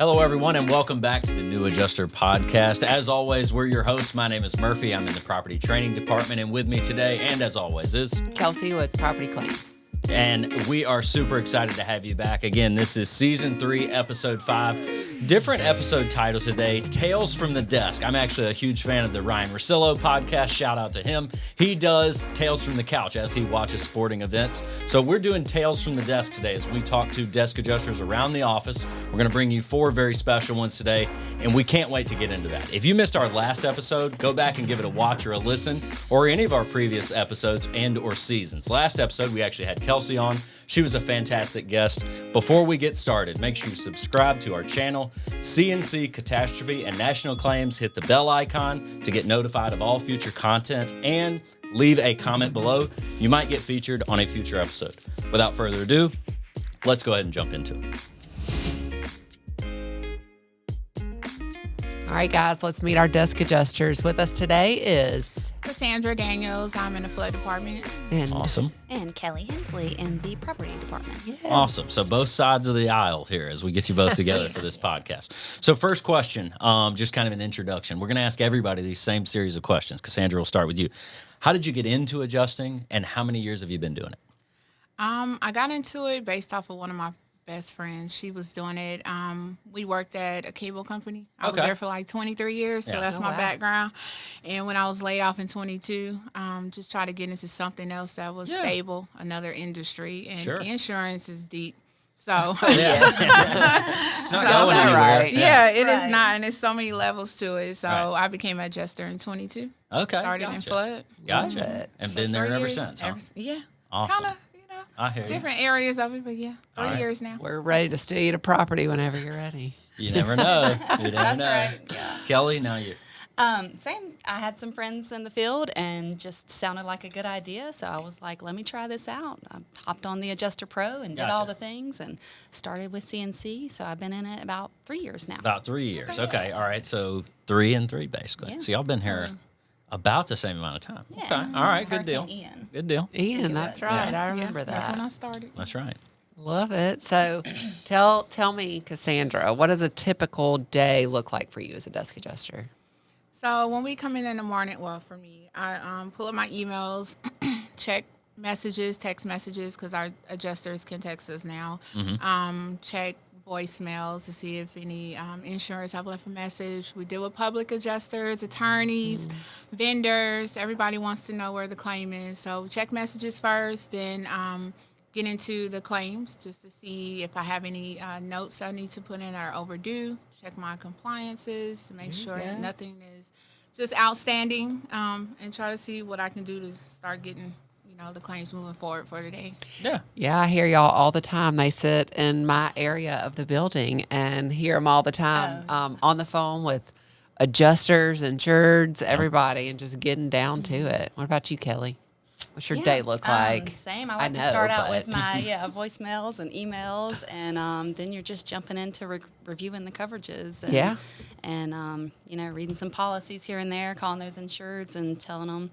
Hello, everyone, and welcome back to the New Adjuster Podcast. As always, we're your hosts. My name is Murphy. I'm in the property training department, and with me today, and as always, is Kelsey with property claims. And we are super excited to have you back. Again, this is Season 3, Episode 5. Different episode title today, Tales from the Desk. I'm actually a huge fan of the Ryan Russillo podcast. Shout out to him. He does Tales from the Couch as he watches sporting events. So we're doing Tales from the Desk today as we talk to desk adjusters around the office. We're going to bring you 4 very special ones today, and we can't wait to get into that. If you missed our last episode, go back and give it a watch or a listen, or any of our previous episodes and or seasons. Last episode, we actually had Kelsey on. She was a fantastic guest. Before we get started, make sure you subscribe to our channel, CNC Catastrophe and National Claims. Hit the bell icon to get notified of all future content and leave a comment below. You might get featured on a future episode. Without further ado, let's go ahead and jump into it. All right, guys, let's meet our desk adjusters. With us today is Cassandra Daniels. I'm in the flood department. Awesome. And Kelly Hensley in the property department. Yeah. Awesome. So both sides of the aisle here as we get you both together for this podcast. So first question, just kind of an introduction. We're going to ask everybody these same series of questions. Cassandra, we'll start with you. How did you get into adjusting, and how many years have you been doing it? I got into it based off of one of my best friends. She was doing it. We worked at a cable company. I was there for like 23 years, so that's my background. And when I was laid off in 22, just try to get into something else that was stable, another industry. And insurance is deep. So it's not going anywhere. Right. Yeah, it is not, and there's so many levels to it. So I became an adjuster in 22. Okay, started in flood. Gotcha, and been there ever since. Huh? Awesome. Kind of. I hear different areas of it, but 3 years now. We're ready to steal you to property whenever you're ready. You never know. That's right. Yeah. Kelly, now you. Same. I had some friends in the field and just sounded like a good idea. So I was like, let me try this out. I hopped on the Adjuster Pro and did all the things and started with CNC. So I've been in it about 3 years now. About 3 years. Okay. All right. So 3 and 3 basically. Yeah. So y'all been here about the same amount of time. Yeah. Okay. All right. Good deal. Ian. Good deal. Ian, that's right. I remember that. That's when I started. That's right. Love it. So tell me, Cassandra, what does a typical day look like for you as a desk adjuster? So when we come in the morning, well, for me, I pull up my emails, check messages, text messages, because our adjusters can text us now. Check voicemails to see if any insurance have left a message. We deal with public adjusters, attorneys, vendors. Everybody wants to know where the claim is. So check messages first, then get into the claims just to see if I have any notes I need to put in that are overdue. Check my compliances to make sure that nothing is just outstanding, and try to see what I can do to start getting the claims moving forward for today. Yeah, I hear y'all all the time. They sit in my area of the building and hear them all the time on the phone with adjusters, insureds, everybody, and just getting down to it. What about you, Kelly? What's your day look like? Same. I like to start out with my voicemails and emails, and then you're just jumping into reviewing the coverages. And, reading some policies here and there, calling those insureds and telling them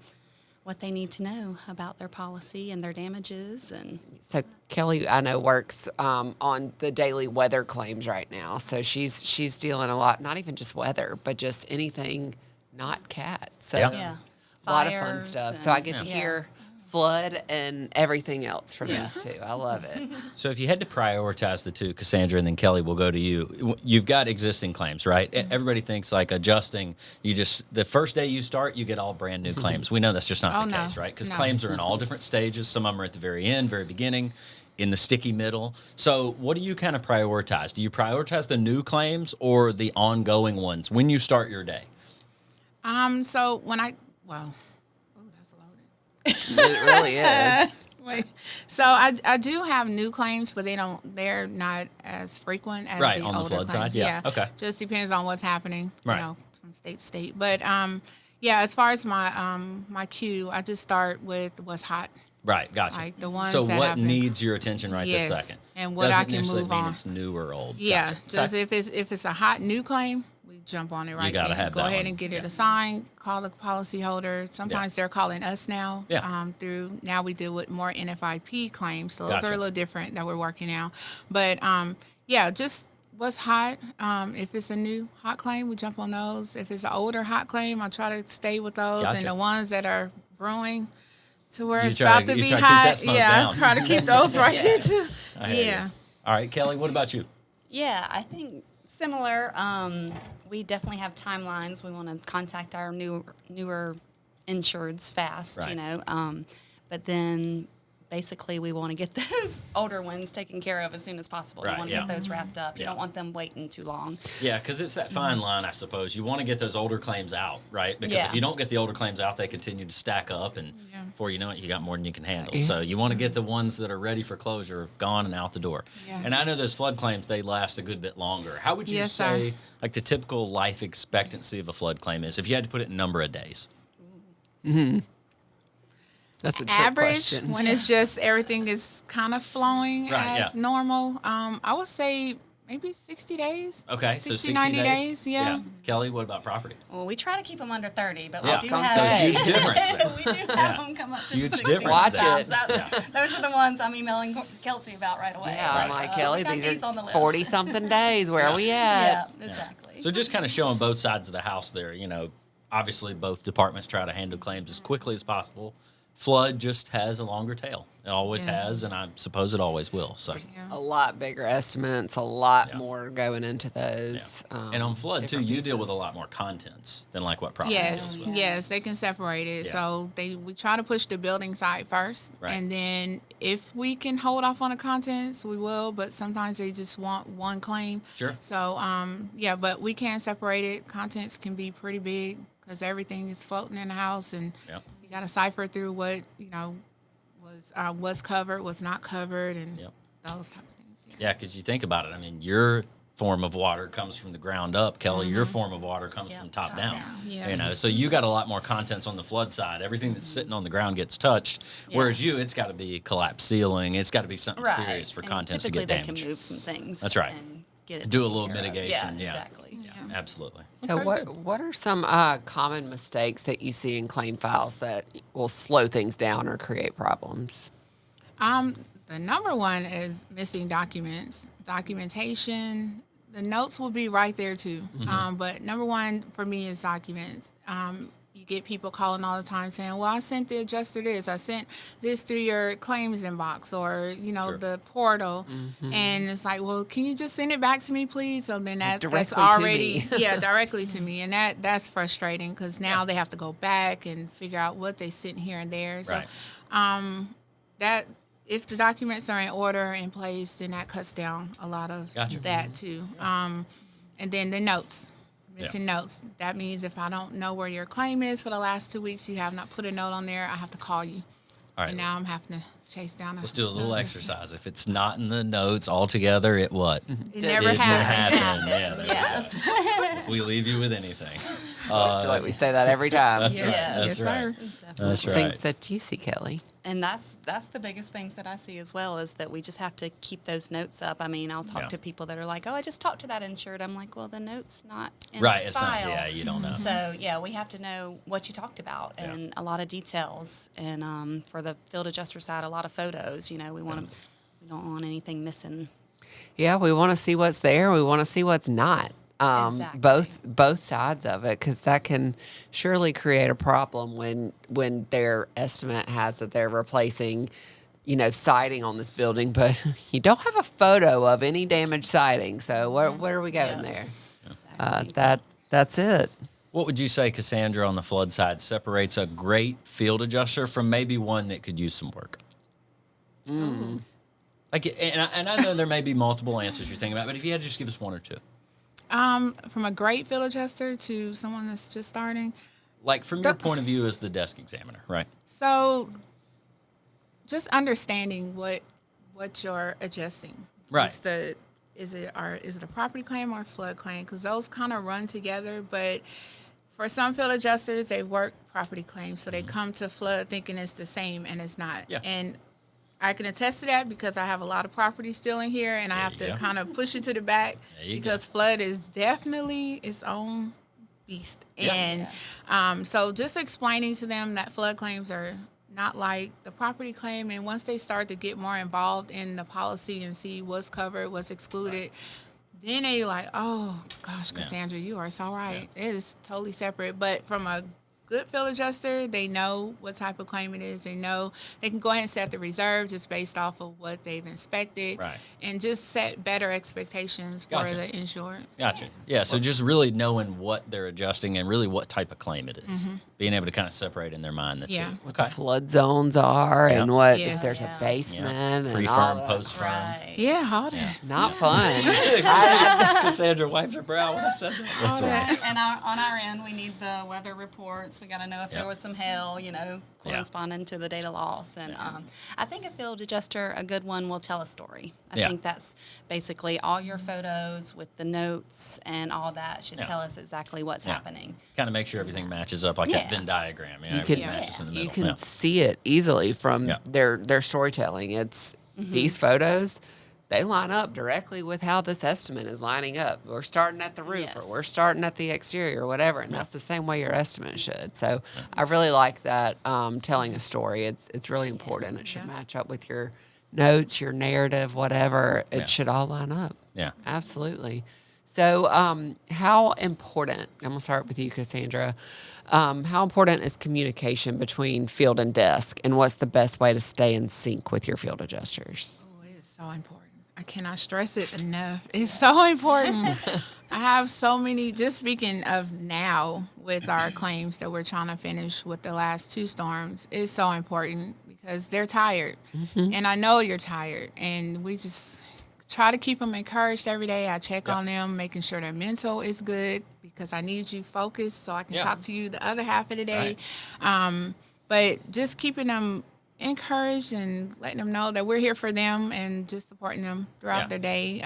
what they need to know about their policy and their damages. And so Kelly, I know, works on the daily weather claims right now. So she's dealing a lot, not even just weather, but just anything not cat. So a lot of fun stuff. So I get to hear flood and everything else from these two. I love it. So if you had to prioritize the two, Cassandra, and then Kelly, we'll go to you. You've got existing claims, right? Everybody thinks like adjusting, the first day you start, you get all brand new claims. We know that's just not the case, right? Because claims are in all different stages. Some of them are at the very end, very beginning, in the sticky middle. So what do you kind of prioritize? Do you prioritize the new claims or the ongoing ones when you start your day? So when that's loaded. It really is. So I do have new claims, but they're not as frequent as the on older the flood claims. side. Yeah. Okay. Just depends on what's happening, from state to state. But as far as my queue, I just start with what's hot. Right, gotcha. Like the ones so that what happen. needs your attention this second? And what Doesn't I can necessarily move mean on. It's new or old. Yeah, Gotcha. just if it's a hot new claim, we jump on it right gotta then. have Go that ahead one. and get it assigned. Call the policyholder. Sometimes they're calling us now. Through now we deal with more NFIP claims, so those are a little different that we're working now. But just what's hot. If it's a new hot claim, we jump on those. If it's an older hot claim, I try to stay with those. Gotcha. And the ones that are brewing to where You it's try about to- to you be try to keep hot. that smoke Yeah, down. I try to keep those right there too. I hear Yeah. you. All right, Kelly, what about you? Yeah, I think similar. We definitely have timelines. We want to contact our newer insureds fast, Right. you know. But then basically we want to get those older ones taken care of as soon as possible. Right, You want to yeah. get those wrapped up. You Yeah. don't want them waiting too long. Yeah, because it's that fine line, I suppose. You want to get those older claims out, right? Because Yeah. if you don't get the older claims out, they continue to stack up, and Yeah. before you know it, you got more than you can handle. So you want to get the ones that are ready for closure gone and out the door. Yeah. And I know those flood claims, they last a good bit longer. How would you Yes, say, sir. like, the typical life expectancy of a flood claim is, if you had to put it in number of days? That's a trick Average, question. when it's just everything is kind of flowing Right, as yeah. normal, I would say maybe 60 days. Okay, so 60 90 days. days, yeah. Kelly, what about property? Well, we try to keep them under 30, but Yeah. we do Gonna have So say. huge difference there. we do have them come up to Huge 60 difference Watch sometimes. it. Those are the ones I'm emailing Kelsey about right away. Yeah, I'm like, Kelly, we got these on the are list. 40-something days. Where are we Yeah, at? exactly. So just kind of showing both sides of the house there. You know, obviously both departments try to handle claims as quickly as possible. Flood just has a longer tail. It always Yes. has, and I suppose it always will. So, Yeah. A lot bigger estimates, a lot Yeah. more going into those. and on flood too, different you deal with a pieces. lot more contents than like what property Yes, deals with. yes, they can separate it. Yeah. So we try to push the building side first, Right. and then if we can hold off on the contents, we will. But sometimes they just want one claim. Sure. So yeah, but we can separate it. Contents can be pretty big because everything is floating in the house, and Yep. you got to cipher through what was covered, was not covered, and Yep. those type of things. Yeah. Yeah, because you think about it. I mean, your form of water comes from the ground up. Kelly, your form of water comes from top down. Yeah. You know, so you got a lot more contents on the flood side. Everything that's sitting on the ground gets touched. Whereas you, it's got to be collapsed ceiling. It's got to be something Right. serious for And contents to typically get they damaged. can move some things. That's right. And get it Do a taken little care of. mitigation, yeah. Exactly. Yeah, absolutely. So what are some common mistakes that you see in claim files that will slow things down or create problems? The number one is missing documents, documentation. The notes will be right there too. But number one for me is documents. You get people calling all the time saying, well, I sent the adjuster this. I sent this through your claims inbox or, Sure. the portal. And it's like, well, can you just send it back to me, please? So then that's Directly to already, me. directly to me. And that's frustrating because now they have to go back and figure out what they sent here and there. So Right. that if the documents are in order in place, then that cuts down a lot of Gotcha. that too. And then the notes, missing notes. That means if I don't know where your claim is for the last 2 weeks, you have not put a note on there, I have to call you. All right. And now I'm having to chase down. Let's do a little exercise. If it's not in the notes altogether, it what? It never Didn't happened. happen. Yeah, there you go. Yes. If we leave you with anything. I feel like we say that every time. That's Yes. right. That's Yes, right. sir. That's right. Things that you see, Kelly. And that's the biggest things that I see as well is that we just have to keep those notes up. I mean, I'll talk Yeah. to people that are like, "Oh, I just talked to that insured." I'm like, "Well, the note's not in Right. the It's file." not. Yeah, you don't know. So yeah, we have to know what you talked about Yeah. and a lot of details. And for the field adjuster side, a lot of photos. You know, we want to, we don't want anything missing. Yeah, we want to see what's there. We want to see what's not. Exactly. Both sides of it, because that can surely create a problem when their estimate has that they're replacing, siding on this building, but you don't have a photo of any damaged siding. So where are we going Yeah. there? Exactly. That's it. What would you say, Cassandra, on the flood side separates a great field adjuster from maybe one that could use some work? Like, and I know there may be multiple answers you're thinking about, but if you had to just give us one or two. From a great field adjuster to someone that's just starting. Like, from your point of view as the desk examiner, right? So just understanding what you're adjusting. Right. Is it a property claim or a flood claim? Because those kind of run together. But for some field adjusters, they work property claims, so they come to flood thinking it's the same, and it's not. Yeah. And I can attest to that because I have a lot of property still in here, and I have you to go. kind of push it to the back There you because flood is definitely its own beast. Yeah. And so just explaining to them that flood claims are not like the property claim, and once they start to get more involved in the policy and see what's covered, what's excluded, then they like, oh gosh, Cassandra, you are so right. It is totally separate. But from a good field adjuster, they know what type of claim it is. They know they can go ahead and set the reserve just based off of what they've inspected, and just set better expectations for the insured. Gotcha. Yeah, so just really knowing what they're adjusting and really what type of claim it is. Being able to kind of separate in their mind the two. What the flood zones are and what if there's a basement and pre-firm, post-firm. Yeah, all that. Not fun. Cassandra wiped her brow when I said that. That's right. And on our end, we need the weather reports. We got to know if there was some hail, corresponding to the data loss. And I think a field adjuster, a good one, will tell a story. I think that's basically all your photos with the notes and all that should tell us exactly what's happening. Kind of make sure everything matches up like that Venn diagram. You can see it easily from their storytelling. It's these photos. They line up directly with how this estimate is lining up. We're starting at the roof or we're starting at the exterior or whatever, and that's the same way your estimate should. So I really like that telling a story. It's really important. It should match up with your notes, your narrative, whatever. It should all line up. Yeah. Absolutely. So how important, I'm going to start with you, Cassandra, how important is communication between field and desk, and what's the best way to stay in sync with your field adjusters? Oh, it is so important. I cannot stress it enough. It's so important. I have so many, just speaking of now with our claims that we're trying to finish with the last 2 storms, it's so important because they're tired. And I know you're tired. And we just try to keep them encouraged every day. I check on them, making sure their mental is good because I need you focused so I can talk to you the other half of the day. But just keeping them encouraged and letting them know that we're here for them and just supporting them throughout their day.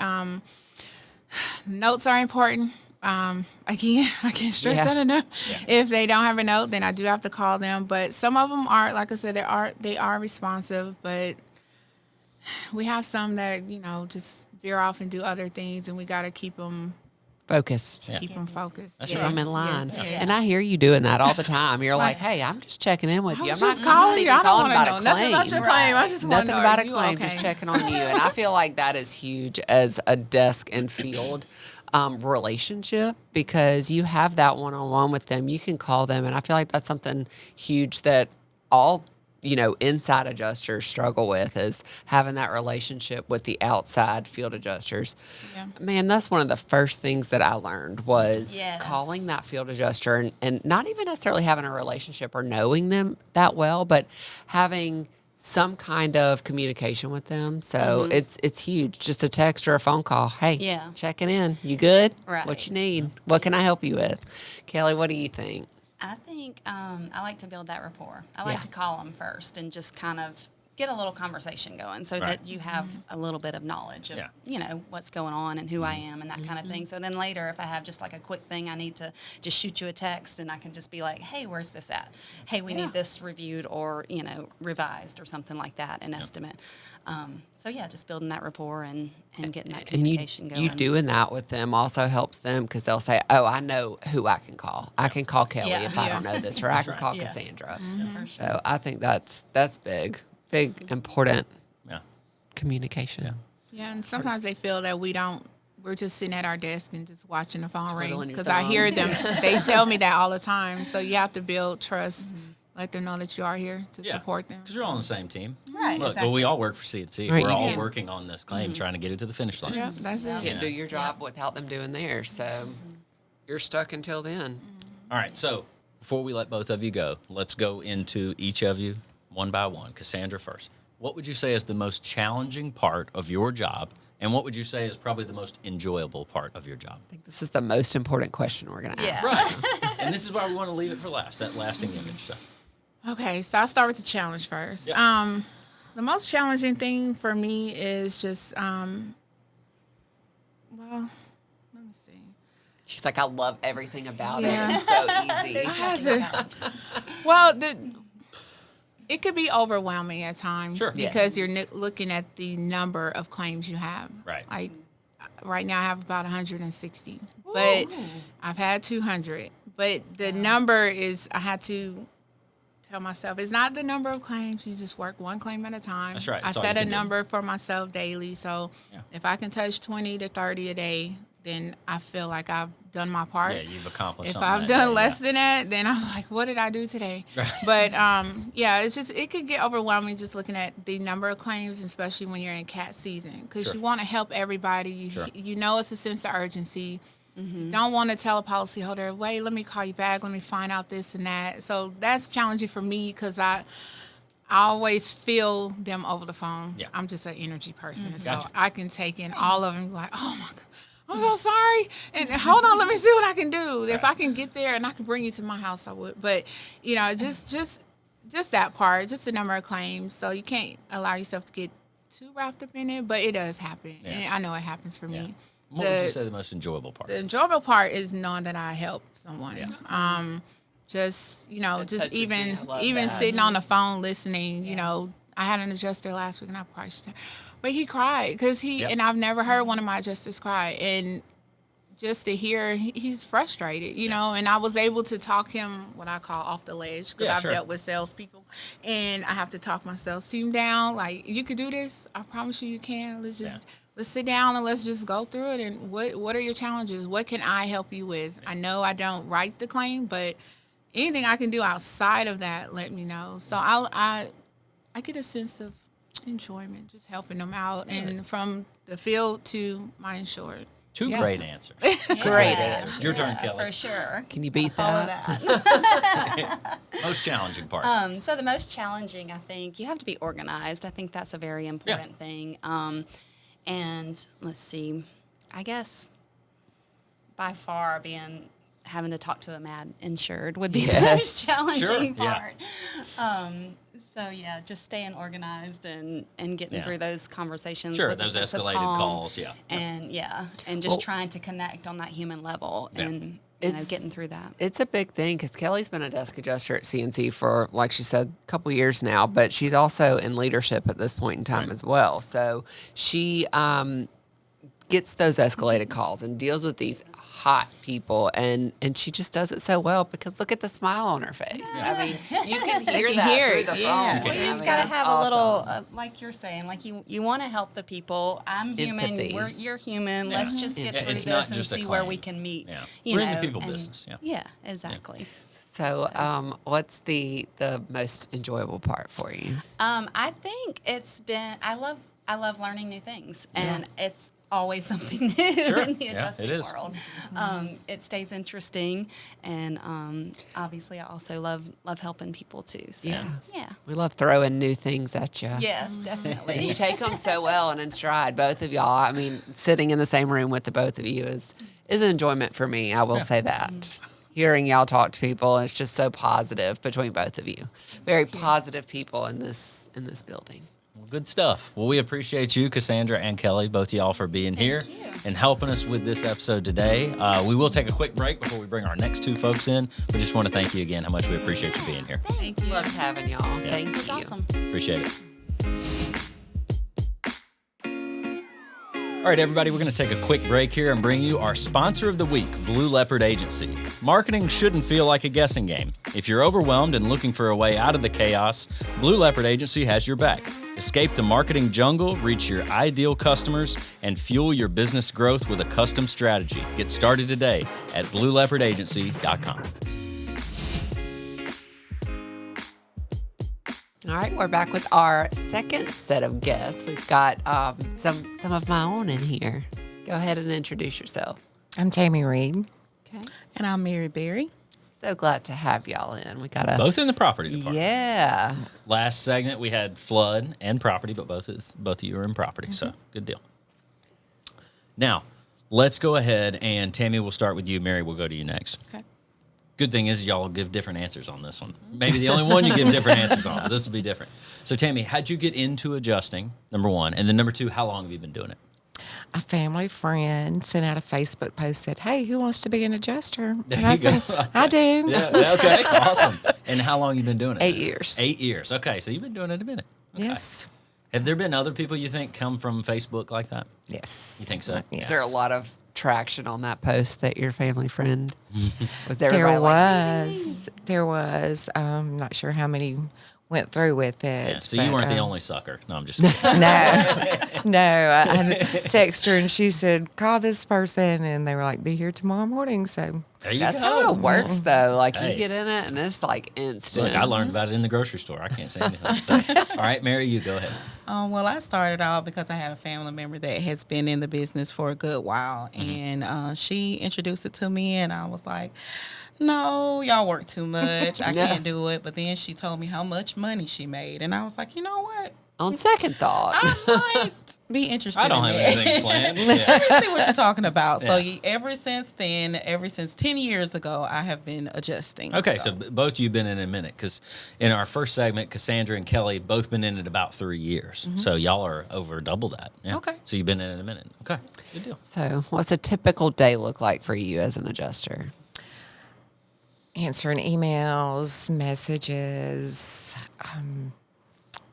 Notes are important. I can't stress that enough. If they don't have a note, then I do have to call them. But some of them are, like I said, they are responsive. But we have some that just veer off and do other things, and we got to keep them focused. Keep them focused. Keep them in line. And I hear you doing that all the time. You're like, hey, I'm just checking in with you. I'm not calling you. I don't want to know nothing about your claim. I just want to know about a claim. Just checking on you. And I feel like that is huge as a desk and field relationship because you have that one-on-one with them. You can call them. And I feel like that's something huge that all inside adjusters struggle with is having that relationship with the outside field adjusters. Man, that's one of the first things that I learned was calling that field adjuster and not even necessarily having a relationship or knowing them that well, but having some kind of communication with them. So it's huge. Just a text or a phone call. Hey, checking in. You good? Right. What you need? What can I help you with? Kelly, what do you think? I think I like to build that rapport. I like to call them first and just kind of get a little conversation going so that you have a little bit of knowledge of, what's going on and who I am and that kind of thing. So then later, if I have just like a quick thing, I need to just shoot you a text and I can just be like, hey, where's this at? Hey, we need this reviewed or, revised or something like that, an estimate. So just building that rapport and getting that communication going. You doing that with them also helps them because they'll say, oh, I know who I can call. I can call Kelly if I don't know this, or I can call Cassandra. For sure. So I think that's big, important communication. Yeah, and sometimes they feel that we're just sitting at our desk and just watching the phone ring because I hear them. They tell me that all the time. So you have to build trust. Let them know that you are here to support them. Because you're all on the same team. Right. Look, exactly. well, we all work for CNC. Right, We're all working on this claim, trying to get it to the finish line. Yeah, that's it. You can't do your job without them doing theirs. So you're stuck until then. All right, so before we let both of you go, let's go into each of you one by one. Cassandra first. What would you say is the most challenging part of your job, and what would you say is probably the most enjoyable part of your job? I think this is the most important question we're going to ask. Right. And this is why we want to leave it for last, that lasting image. So. Okay, so I'll start with the challenge first. Yep. The most challenging thing for me is just, let me see. She's like, I love everything about it. It's so easy. Well, it could be overwhelming at times because you're looking at the number of claims you have. Right. Like right now I have about 160, but I've had 200. But the number is I had to tell myself it's not the number of claims. You just work one claim at a time. That's right. I set a number for myself daily. So if I can touch 20 to 30 a day, then I feel like I've done my part. Yeah, you've accomplished if something. If I've done less than that, then I'm like, what did I do today? Right. But it's just, it could get overwhelming just looking at the number of claims, especially when you're in cat season, because you want to help everybody. You know it's a sense of urgency. You don't want to tell a policyholder, wait, let me call you back, let me find out this and that. So that's challenging for me because I always feel them over the phone. Yeah. I'm just an energy person, so I can take in all of them like, oh my God. I'm so sorry. And hold on, let me see what I can do. Right. If I can get there and I can bring you to my house, I would. But, just that part, just the number of claims. So you can't allow yourself to get too wrapped up in it, but it does happen. Yeah. And I know it happens for me. What would you say the most enjoyable part is? The enjoyable part is knowing that I helped someone. Yeah. Just even sitting on the phone listening, I had an adjuster last week and I probably should say, but he cried because and I've never heard one of my adjusters cry. And just to hear, he's frustrated, and I was able to talk him what I call off the ledge because I've dealt with salespeople and I have to talk my sales team down. Like, you could do this. I promise you can. Let's sit down and let's just go through it. And what are your challenges? What can I help you with? I know I don't write the claim, but anything I can do outside of that, let me know. So I get a sense of enjoyment just helping them out, and from the field to my insured. Two great answers. Great answers. Your turn, Kelly. For sure. Can you beat that? Most challenging part. So the most challenging, I think, you have to be organized. I think that's a very important thing. And let's see, I guess by far having to talk to a mad insured would be the most challenging part. So just staying organized and getting through those conversations. Sure, those escalated calls. And just trying to connect on that human level and getting through that. It's a big thing because Kelly's been a desk adjuster at CNC for, like she said, a couple years now, but she's also in leadership at this point in time as well. So she gets those escalated calls and deals with these hot people, and she just does it so well because look at the smile on her face. I mean, you can hear that through the phone. Well, you just got to have a little, like you're saying, like you want to help the people. I'm human. You're human. Yeah. Let's just get through this and see where we can meet. Yeah. We're in the people business. Yeah, exactly. Yeah. So, what's the most enjoyable part for you? I think it's been. I love learning new things, and it's always something new in the adjusting world. It stays interesting, and obviously I also love helping people too. So we love throwing new things at you. Yes, definitely. And you take them so well and in stride, both of y'all. I mean, sitting in the same room with the both of you is an enjoyment for me. I will say that. Hearing y'all talk to people, it's just so positive between both of you. Very positive people in this building. Good stuff. Well, we appreciate you, Cassandra and Kelly, both of y'all, for being here and helping us with this episode today. We will take a quick break before we bring our next two folks in. We just want to thank you again how much we appreciate you being here. Thank you. Love having y'all. Yeah. Thank you. It was awesome. Appreciate it. All right, everybody, we're going to take a quick break here and bring you our sponsor of the week, Blue Leopard Agency. Marketing shouldn't feel like a guessing game. If you're overwhelmed and looking for a way out of the chaos, Blue Leopard Agency has your back. Escape the marketing jungle, reach your ideal customers, and fuel your business growth with a custom strategy. Get started today at blueleopardagency.com. All right, we're back with our second set of guests. We've got some of my own in here. Go ahead and introduce yourself. I'm Tammy Reed. Okay. And I'm Mary Berry. So glad to have y'all in. We got both in the property department. Yeah. Last segment we had flood and property, but both of you are in property, so good deal. Now, let's go ahead and Tammy, we'll start with you. Mary, we'll go to you next. Okay. Good thing is y'all give different answers on this one. Maybe the only one you give different answers on, but this will be different. So, Tammy, how'd you get into adjusting, number one? And then number two, how long have you been doing it? A family friend sent out a Facebook post, said, hey, who wants to be an adjuster? There and I you said, go. I do. Yeah, okay, awesome. And how long have you been doing it? 8 years. 8 years. Okay, so you've been doing it a minute. Okay. Yes. Have there been other people you think come from Facebook like that? Yes. You think so? Yes. There are a lot of traction on that post that your family friend was there was. Not sure how many went through with it. Yeah, so you weren't the only sucker. No, I'm just kidding. No. I texted her and she said, call this person, and they were like, be here tomorrow morning. So that's how it works, though. Like, you get in it and it's like instant. Look, I learned about it in the grocery store. I can't say anything. All right, Mary, you go ahead. Well, I started out because I had a family member that has been in the business for a good while, and she introduced it to me, and I was like, no, y'all work too much. I can't do it. But then she told me how much money she made, and I was like, you know what? On second thought, I might be interested. I don't in have that. anything planned. Let me see what you're talking about. Yeah. So ever since 10 years ago, I have been adjusting. Okay, so both of you been in a minute, because in our first segment, Cassandra and Kelly both been in it about 3 years. Mm-hmm. So y'all are over double that. Yeah. Okay. So you've been in it a minute. Okay, good deal. So what's a typical day look like for you as an adjuster? Answering emails, messages.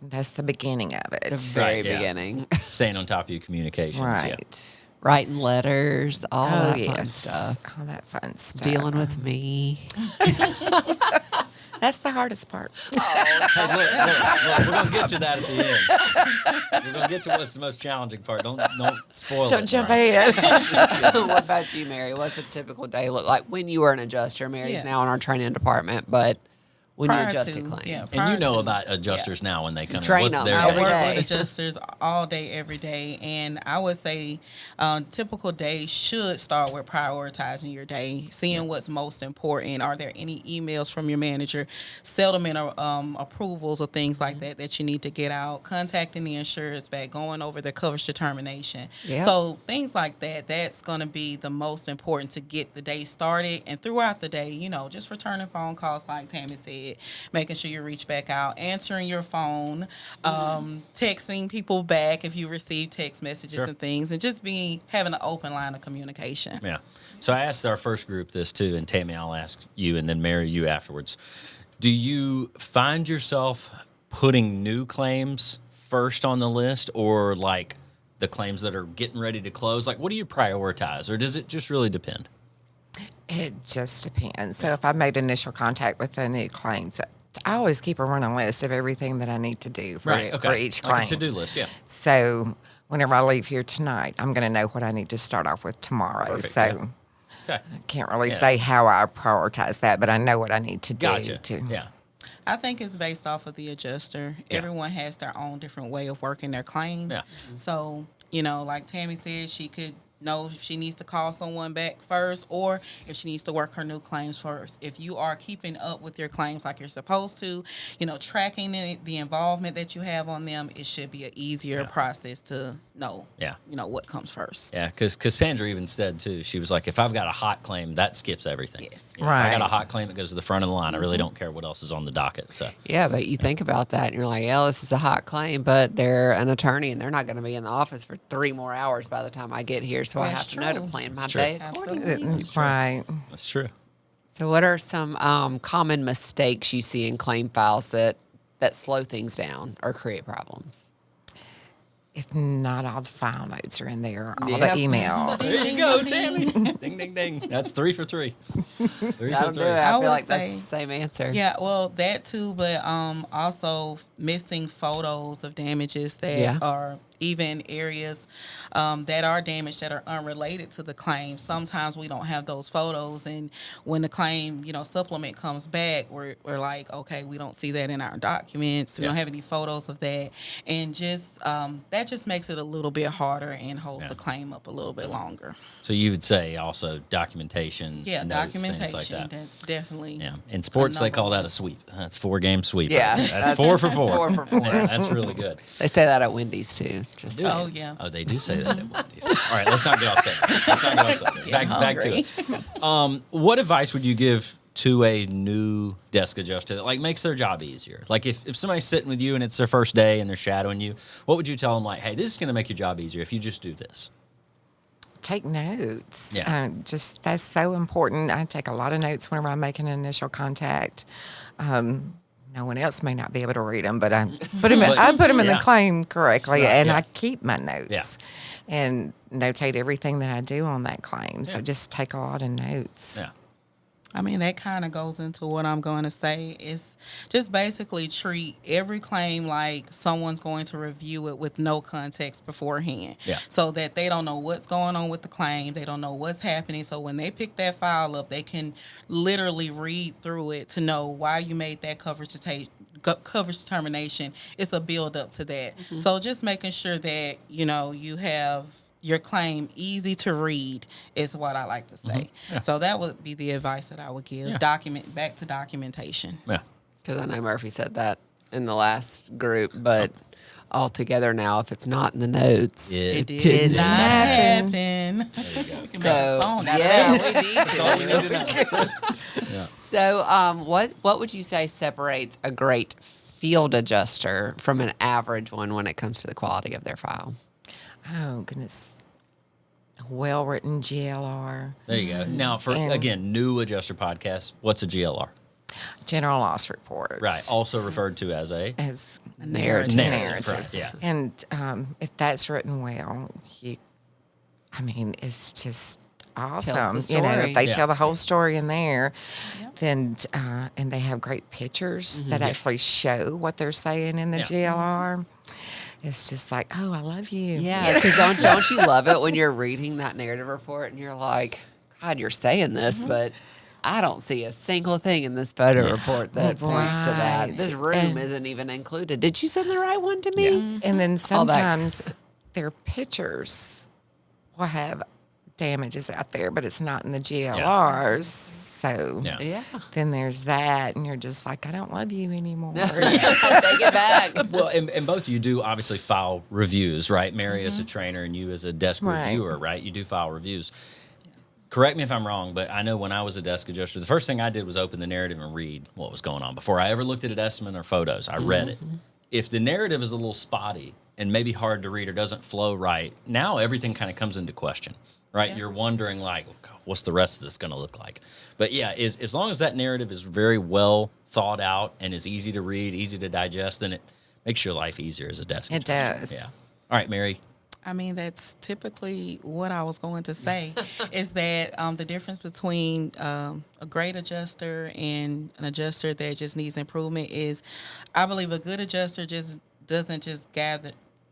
That's the beginning of it. The very beginning. Staying on top of your communications. Right. Yeah. Writing letters, all that fun stuff. All that fun stuff. Dealing with me. That's the hardest part. Hey, look, we're going to get to that at the end. We're going to get to what's the most challenging part. Don't spoil it. Don't jump ahead. What about you, Mary? What's a typical day look like when you were an adjuster? Mary's now in our training department, but when you adjusted claims. Yeah, and you know about adjusters now when they come Train in. What's them their every I work day. with adjusters all day, every day. And I would say typical day should start with prioritizing your day, seeing what's most important. Are there any emails from your manager, settlement approvals or things like that you need to get out, contacting the insurance back, going over the coverage determination. Yeah. So things like that, that's going to be the most important to get the day started. And throughout the day, just returning phone calls like Tammy said, making sure you reach back out, answering your phone, texting people back if you receive text messages and things, and just having an open line of communication. Yeah. So I asked our first group this too, and Tammy, I'll ask you, and then Mary, you afterwards. Do you find yourself putting new claims first on the list, or like the claims that are getting ready to close? Like, what do you prioritize, or does it just really depend? It just depends. So if I made initial contact with the new claims, I always keep a running list of everything that I need to do for each claim. Like a to-do list, yeah. So whenever I leave here tonight, I'm going to know what I need to start off with tomorrow. Perfect, so I can't really say how I prioritize that, but I know what I need to do. Gotcha. Yeah. I think it's based off of the adjuster. Yeah. Everyone has their own different way of working their claims. Yeah. So, like Tammy said, she could know if she needs to call someone back first or if she needs to work her new claims first. If you are keeping up with your claims like you're supposed to, tracking the involvement that you have on them, it should be an easier process to know, what comes first. Yeah, because Cassandra even said, too, she was like, if I've got a hot claim, that skips everything. Yes. Right. If I got a hot claim, it goes to the front of the line. I really don't care what else is on the docket. So yeah, but you think about that and you're like, this is a hot claim, but they're an attorney and they're not going to be in the office for 3 more hours by the time I get here. So I have to know to plan my day accordingly. Right. That's true. So what are some common mistakes you see in claim files that slow things down or create problems? If not all the file notes are in there, all the emails. There you go, Tammy. Ding, ding, ding. That's 3 for 3. 3 for 3. I feel like that's the same answer. Yeah, well, that too, but also missing photos of damages that are even areas that are damaged that are unrelated to the claim. Sometimes we don't have those photos, and when the claim, supplement comes back, we're like, okay, we don't see that in our documents. We don't have any photos of that, and just that just makes it a little bit harder and holds the claim up a little bit longer. So you would say also documentation. Yeah, notes, documentation. Things like that. That's definitely. Yeah, in sports they call that a sweep. That's 4-game sweep. Yeah, that's 4 for 4. 4 for 4. Yeah, that's really good. They say that at Wendy's too. Oh, they do say that at Wendy's. All right, let's not get off subject. Back to it. What advice would you give to a new desk adjuster that makes their job easier? Like if somebody's sitting with you and it's their first day and they're shadowing you, what would you tell them? Like, hey, this is going to make your job easier if you just do this. Take notes. Yeah. That's so important. I take a lot of notes whenever I make an initial contact. no one else may not be able to read them, but I put them in the claim correctly, and I keep my notes and notate everything that I do on that claim. So just take a lot of notes. Yeah. I mean, that kind of goes into what I'm going to say. Is just basically treat every claim like someone's going to review it with no context beforehand. Yeah. So that they don't know what's going on with the claim. They don't know what's happening. So when they pick that file up, they can literally read through it to know why you made that coverage determination. It's a build up to that. Mm-hmm. So just making sure that, you have your claim easy to read is what I like to say. Mm-hmm. Yeah. So that would be the advice that I would give. Yeah. Back to documentation. Yeah. Because I know Murphy said that in the last group, but altogether now, if it's not in the notes, it did not happen. There you go. So, we need That's all we need to know. Yeah. So, what would you say separates a great field adjuster from an average one when it comes to the quality of their file? Oh, goodness. A well-written GLR. There you go. Now, for, again, new adjuster podcast, what's a GLR? General loss report. Right. Also referred to as a narrative. Right. Yeah. And if that's written well, it's just awesome. If they tell the whole story in there, then and they have great pictures that actually show what they're saying in the GLR. It's just like, oh, I love you. Yeah, because don't you love it when you're reading that narrative report and you're like, God, you're saying this, but I don't see a single thing in this photo report that points to that. This room isn't even included. Did you send the right one to me? Yeah. And then sometimes their pictures will have damages out there, but it's not in the GLRs. So then there's that, and you're just like, I don't love you anymore. Take it back. Well, and both of you do obviously file reviews, right? Mary as a trainer and you as a desk reviewer, right? You do file reviews. Correct me if I'm wrong, but I know when I was a desk adjuster, the first thing I did was open the narrative and read what was going on. Before I ever looked at an estimate or photos, I read it. If the narrative is a little spotty and maybe hard to read or doesn't flow right, now everything kind of comes into question. Right, you're wondering like, what's the rest of this going to look like? But yeah, as long as that narrative is very well thought out and is easy to read, easy to digest, then it makes your life easier as a desk adjuster. It does. Yeah. All right, Mary. I mean, that's typically what I was going to say is that the difference between a great adjuster and an adjuster that just needs improvement is, I believe a good adjuster just doesn't just gather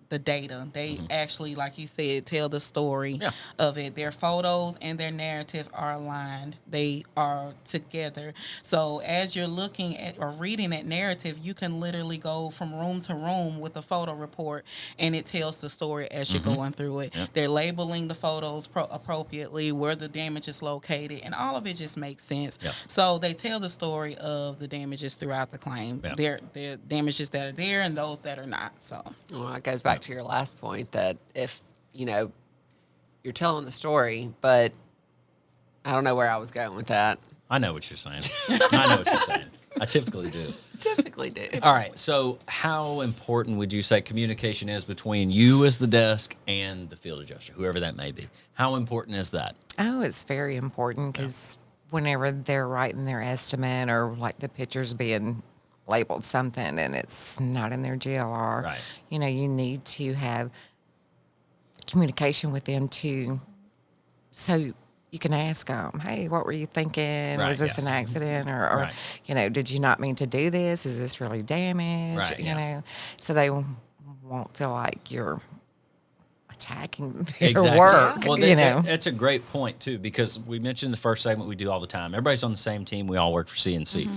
the data. They actually, like you said, tell the story of it. Their photos and their narrative are aligned. They are together. So as you're looking at or reading that narrative, you can literally go from room to room with a photo report, and it tells the story as you're going through it. They're labeling the photos appropriately, where the damage is located, and all of it just makes sense. So they tell the story of the damages throughout the claim. They're damages that are there and those that are not. So it goes back to your last point that if you're telling the story, but I don't know where I was going with that. I know what you're saying. I typically do. All right, so how important would you say communication is between you as the desk and the field adjuster, whoever that may be? How important is that? Oh, it's very important because whenever they're writing their estimate or like the pictures being labeled something and it's not in their GLR. Right. You need to have communication with them too, so you can ask them, hey, what were you thinking? Was this an accident? Or did you not mean to do this? Is this really damage? Right, so they won't feel like you're attacking their work. Well, that's a great point too, because we mentioned the first segment we do all the time. Everybody's on the same team. We all work for CNC.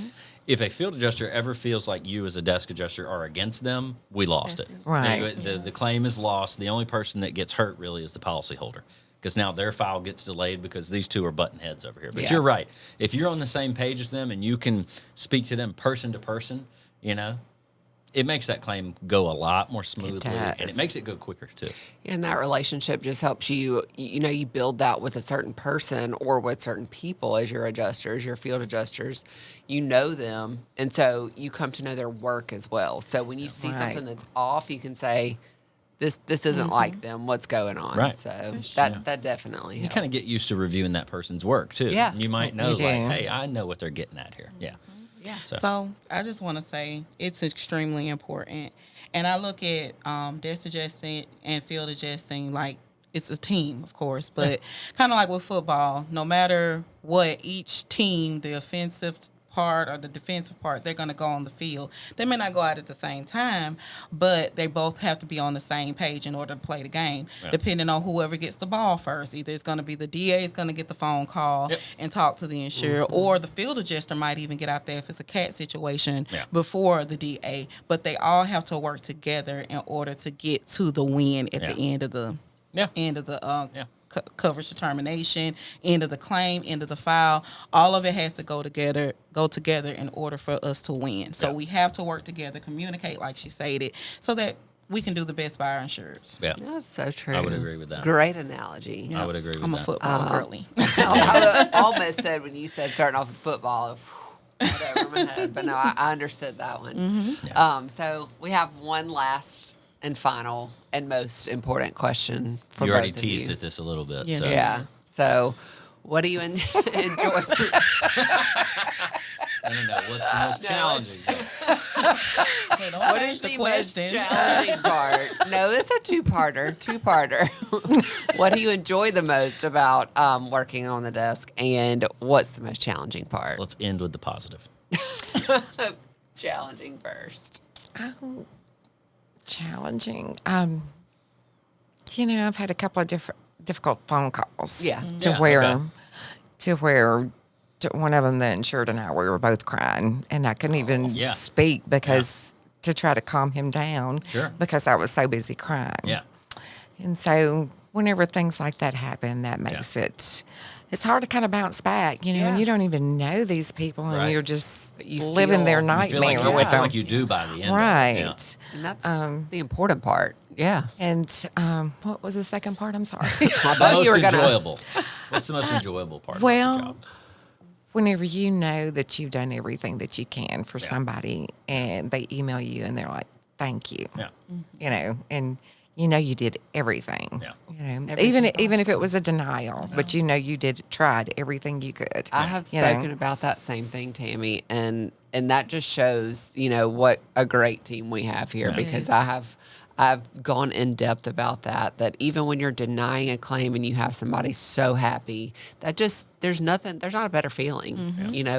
If a field adjuster ever feels like you as a desk adjuster are against them, we lost it. Right. The claim is lost. The only person that gets hurt really is the policyholder, because now their file gets delayed because these two are butting heads over here. But you're right. If you're on the same page as them and you can speak to them person to person, it makes that claim go a lot more smoothly, and it makes it go quicker too. And that relationship just helps you, you build that with a certain person or with certain people as your adjusters, your field adjusters. You know them, and so you come to know their work as well. So when you see something that's off, you can say, this isn't like them. What's going on? Right. So that definitely helps. You kind of get used to reviewing that person's work too. Yeah. You might know, like, hey, I know what they're getting at here. Yeah. Yeah. So I just want to say it's extremely important. And I look at desk adjusting and field adjusting like it's a team, of course, but kind of like with football, no matter what, each team, the offensive part or the defensive part, they're going to go on the field. They may not go out at the same time, but they both have to be on the same page in order to play the game, depending on whoever gets the ball first. Either it's going to be the DA is going to get the phone call and talk to the insurer, or the field adjuster might even get out there if it's a cat situation before the DA. But they all have to work together in order to get to the win at the end of the coverage determination, end of the claim, end of the file. All of it has to go together in order for us to win. So we have to work together, communicate like she stated, so that we can do the best by our insurers. Yeah, that's so true. I would agree with that. Great analogy. I would agree with that. I'm a football girly. I almost said when you said starting off with football, whatever in my head, but no, I understood that one. Mm-hmm. So we have one last and final and most important question for you both already of teased you. at this a little bit. Yes. So. Yeah. So, what do you enjoy? I don't know. What's the most challenging? Hey, don't What change is the the question. most challenging part? No, it's a two-parter. What do you enjoy the most about working on the desk, and what's the most challenging part? Let's end with the positive. Challenging first. Challenging. I've had a couple of difficult phone calls. Yeah. To where one of them, the insured and I, we were both crying, and I couldn't even speak because to try to calm him down. Sure. Because I was so busy crying. Yeah. And so whenever things like that happen, that makes it's hard to kind of bounce back, and you don't even know these people, and you're just living their nightmare with them. Like you do by the end. Right. Of it. Yeah. And that's the important part. Yeah. And what was the second part? I'm sorry. I The thought most you were gonna. enjoyable. What's the most enjoyable part of your job? Whenever you know that you've done everything that you can for somebody, and they email you and they're like, "Thank you," and you did everything. Yeah. Even if it was a denial, but you tried everything you could. I have spoken about that same thing, Tammy, and that just shows what a great team we have here, because I've gone in depth about that even when you're denying a claim and you have somebody so happy, there's not a better feeling.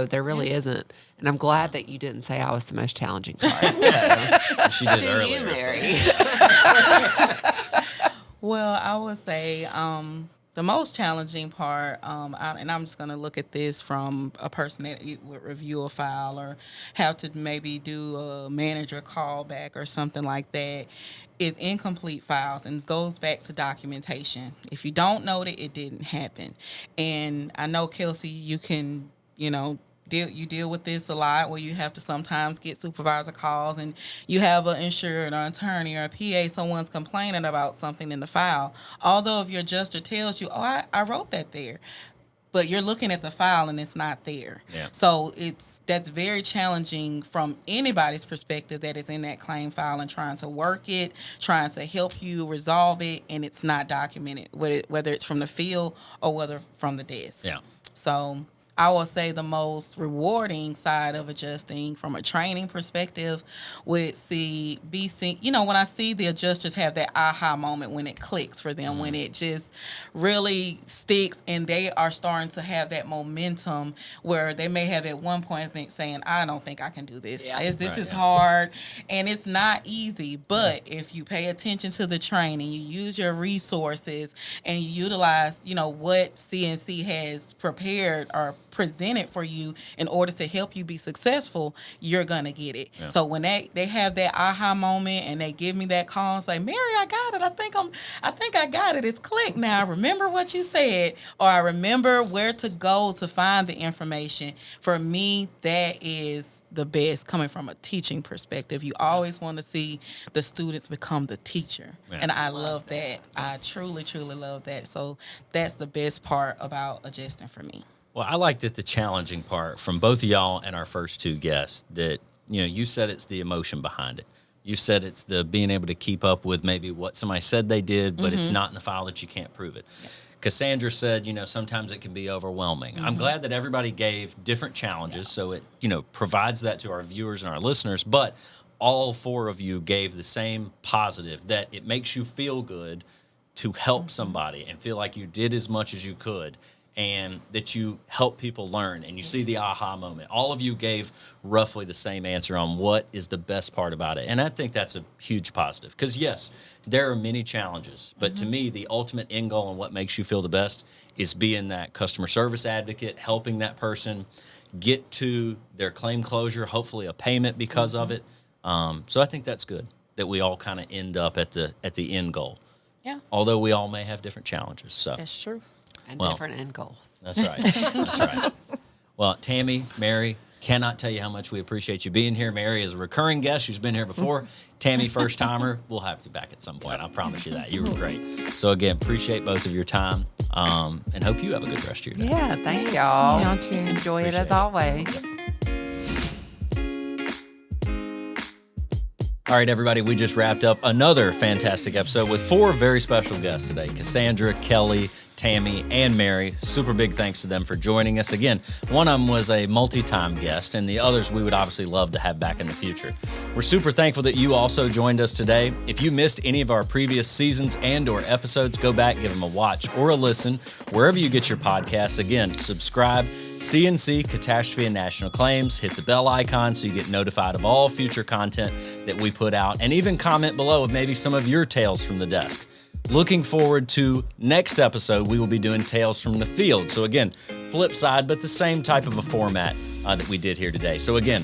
There really isn't. And I'm glad that you didn't say I was the most challenging part. So. She did To earlier. you, Mary. Well, I would say the most challenging part, and I'm just going to look at this from a person that would review a file or have to maybe do a manager callback or something like that, is incomplete files, and it goes back to documentation. If you don't note it, it didn't happen. And I know, Kelsey, you can, deal with this a lot, where you have to sometimes get supervisor calls and you have an insured or an attorney or a PA, someone's complaining about something in the file. Although if your adjuster tells you, I wrote that there, but you're looking at the file and it's not there. Yeah. So that's very challenging from anybody's perspective that is in that claim file and trying to work it, trying to help you resolve it, and it's not documented, whether it's from the field or whether from the desk. Yeah. So I will say the most rewarding side of adjusting from a training perspective would be when I see the adjusters have that aha moment when it clicks for them, when it just really sticks and they are starting to have that momentum where they may have at one point saying, I don't think I can do this. Yeah. This is hard and it's not easy. But if you pay attention to the training, you use your resources and you utilize, what CNC has prepared or presented for you in order to help you be successful, you're gonna get it. Yeah. So when they have that aha moment and they give me that call and say, Mary, I got it. I think I got it. It's clicked now. I remember what you said, or I remember where to go to find the information. For me, that is the best coming from a teaching perspective. You always want to see the students become the teacher. Yeah. And I love that. I truly, truly love that. So that's the best part about adjusting for me. Well, I liked it, the challenging part from both of y'all and our first two guests, that, you said it's the emotion behind it. You said it's the being able to keep up with maybe what somebody said they did, but it's not in the file that you can't prove it. Yeah. Cassandra said, sometimes it can be overwhelming. I'm glad that everybody gave different challenges, so it, provides that to our viewers and our listeners, but all 4 of you gave the same positive, that it makes you feel good to help somebody and feel like you did as much as you could, and that you help people learn, and you see the aha moment. All of you gave roughly the same answer on what is the best part about it. And I think that's a huge positive, because yes, there are many challenges, but to me, the ultimate end goal and what makes you feel the best is being that customer service advocate, helping that person get to their claim closure, hopefully a payment because of it. So I think that's good that we all kind of end up at the end goal. Yeah. Although we all may have different challenges. So that's true. And different end goals. That's right. That's right. Well, Tammy, Mary, cannot tell you how much we appreciate you being here. Mary is a recurring guest. She's been here before. Tammy, first timer. We'll have you back at some point. I promise you that. You were great. So again, appreciate both of your time, and hope you have a good rest of your day. Yeah, thank y'all. Y'all too. Enjoy it as always. Yep. All right, everybody, we just wrapped up another fantastic episode with 4 very special guests today. Cassandra, Kelly, Tammy, and Mary. Super big thanks to them for joining us. Again, one of them was a multi-time guest, and the others we would obviously love to have back in the future. We're super thankful that you also joined us today. If you missed any of our previous seasons and or episodes, go back, give them a watch or a listen wherever you get your podcasts. Again, subscribe, CNC, Catastrophe and National Claims. Hit the bell icon so you get notified of all future content that we put out, and even comment below of maybe some of your tales from the desk. Looking forward to next episode, we will be doing Tales from the Field. So again, flip side, but the same type of a format that we did here today. So again,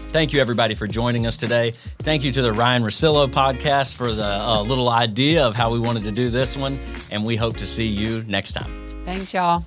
thank you everybody for joining us today. Thank you to the Ryan Russillo podcast for the little idea of how we wanted to do this one. And we hope to see you next time. Thanks, y'all.